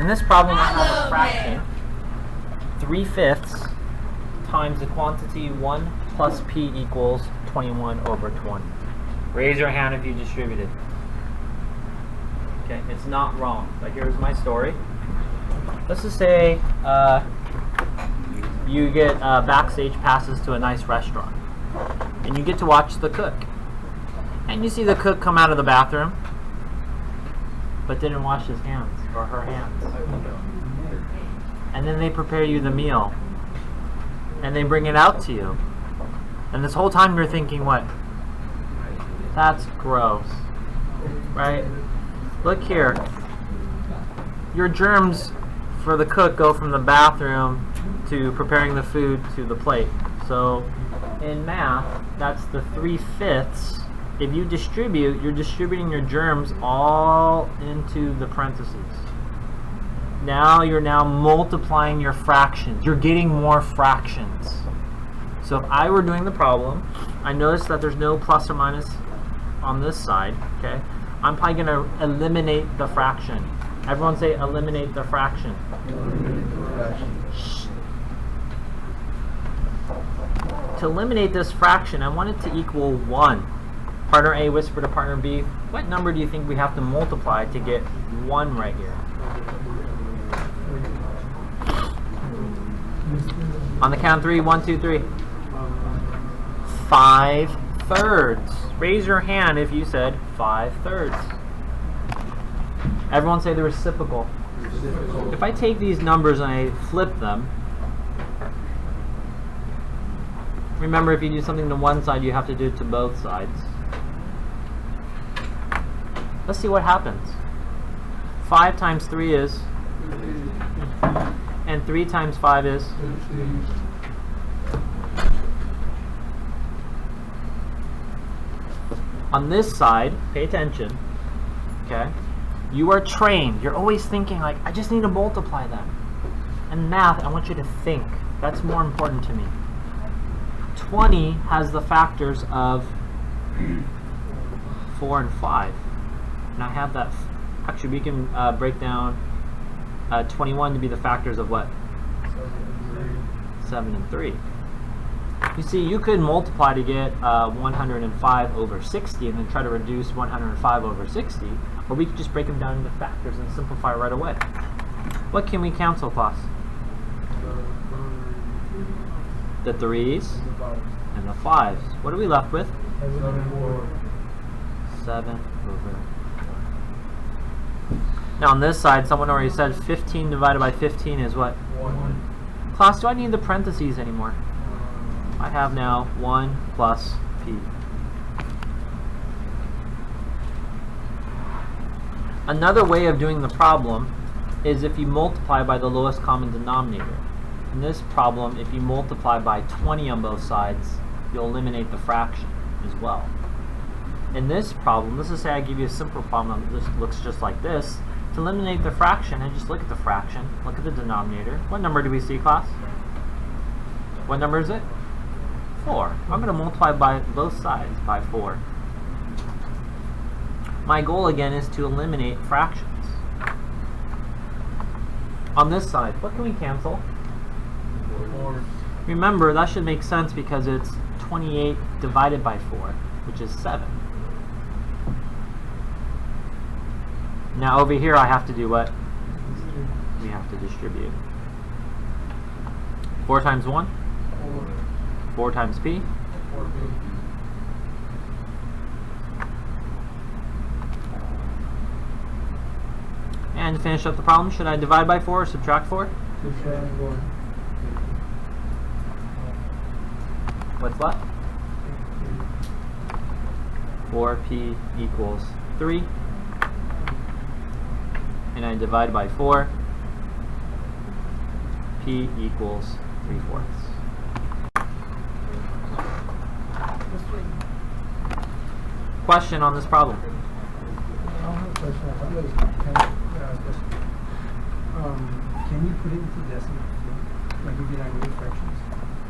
this problem, I have a fraction, 3/5 times the quantity 1 plus p equals 21 over 20. Raise your hand if you distributed. Okay, it's not wrong, but here's my story. Let's just say you get backstage passes to a nice restaurant, and you get to watch the cook. And you see the cook come out of the bathroom, but didn't wash his hands, or her hands. And then they prepare you the meal, and they bring it out to you. And this whole time you're thinking, what? That's gross, right? Look here. Your germs for the cook go from the bathroom to preparing the food to the plate. So in math, that's the 3/5. If you distribute, you're distributing your germs all into the parentheses. Now you're multiplying your fractions. You're getting more fractions. So if I were doing the problem, I notice that there's no plus or minus on this side, okay? I'm probably going to eliminate the fraction. Everyone say eliminate the fraction. To eliminate this fraction, I want it to equal 1. Partner A whisper to partner B, what number do you think we have to multiply to get 1 right here? On the count of 3, 1, 2, 3. 5/3. Raise your hand if you said 5/3. Everyone say the reciprocal. If I take these numbers and I flip them, remember if you do something to one side, you have to do it to both sides. Let's see what happens. 5 times 3 is, and 3 times 5 is. On this side, pay attention, okay? You are trained. You're always thinking like, I just need to multiply them. In math, I want you to think. That's more important to me. 20 has the factors of 4 and 5. And I have that. Actually, we can break down 21 to be the factors of what? 7 and 3. You see, you could multiply to get 105 over 60 and then try to reduce 105 over 60, or we could just break them down into factors and simplify right away. What can we cancel, class? The 3's and the 5's. What are we left with? 7 over. Now on this side, someone already said 15 divided by 15 is what? 1. Class, do I need the parentheses anymore? I have now 1 plus p. Another way of doing the problem is if you multiply by the lowest common denominator. In this problem, if you multiply by 20 on both sides, you'll eliminate the fraction as well. In this problem, let's just say I give you a simple problem that looks just like this. To eliminate the fraction, I just look at the fraction, look at the denominator. What number do we see, class? What number is it? 4. I'm going to multiply by both sides by 4. My goal again is to eliminate fractions. On this side, what can we cancel? 4. Remember, that should make sense because it's 28 divided by 4, which is 7. Now over here I have to do what? We have to distribute. 4 times 1? 4 times p? 4p. And to finish up the problem, should I divide by 4 or subtract 4? Subtract 4. What's left? 4p equals 3. And I divide by 4. P equals 3/4. Question on this problem? I have a question. Can you put it into decimal? Like if you don't need fractions?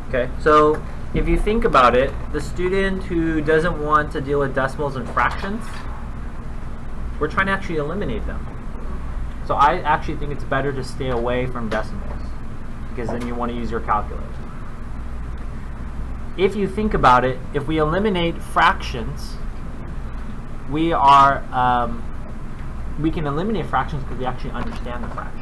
Okay, so if you think about it, the student who doesn't want to deal with decimals and fractions, we're trying to actually eliminate them. So I actually think it's better to stay away from decimals, because then you want to use your calculator. If you think about it, if we eliminate fractions, we can eliminate fractions because we actually understand the fraction.